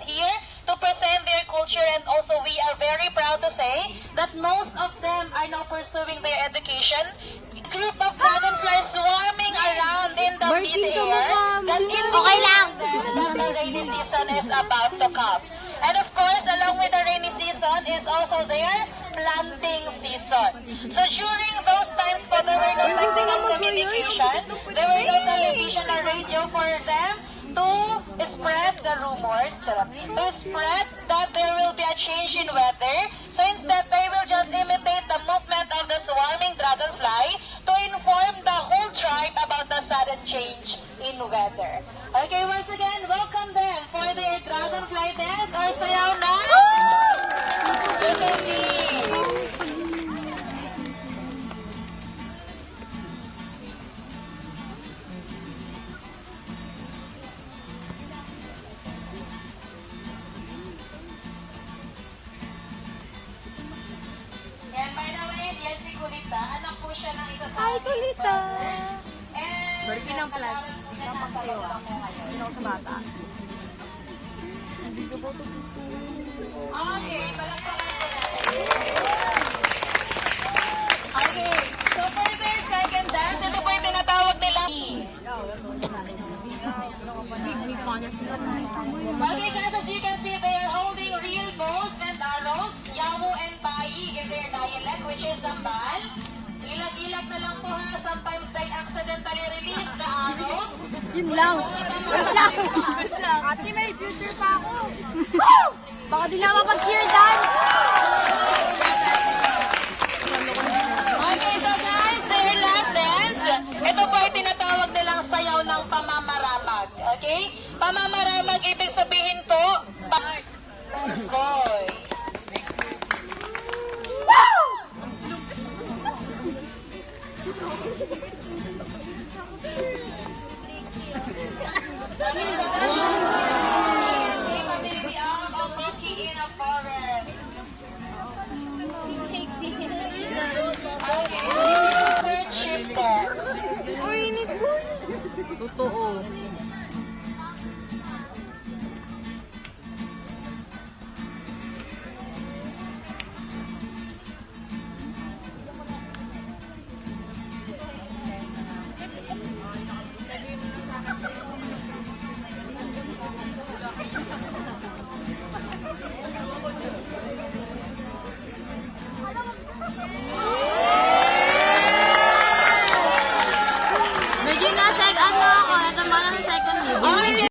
Here to present their culture, and also we are very proud to say that most of them are now pursuing their education. Group of dragonflies swarming around in the mid-air that indicates that the rainy season is about to come. And of course, along with the rainy season is also their planting season. So during those times po, there were no technical communication, there were no television or radio for them to spread the rumors, to spread that there will be a change in weather. So instead, they will just imitate the movement of the swarming dragonfly to inform the whole tribe about the sudden change in weather. Okay, once again, welcome them for their dragonfly dance or sayaw na Gabi. And by the way, yan si Kulita. Anak po siya ng isa sa Hi, Kulita! And Barbie ng flag. Nasa sayo ako ngayon. Ano sa bata? Okay, palakpakan po natin. Okay, so for their second dance, ito po yung tinatawag nilang Okay guys, as you can see, they are holding real bows and arrows, yawo and bayi in their dialect, which is Zambal. Ilag-ilag na lang po ha, sometimes they accidentally release the arrows. Yun lang. Wait lang. Ate, may future pa ako. Baka di na mapag-cheer dance. Okay, so guys, their last dance, ito po ay tinatawag nilang sayaw ng pamamaramag. Okay? Pamamaramag, ibig sabihin po, Koy. Okay, so that shows the capability of walking in a forest. Okay, courtship dance. Uy, Nick Boy. Totoo.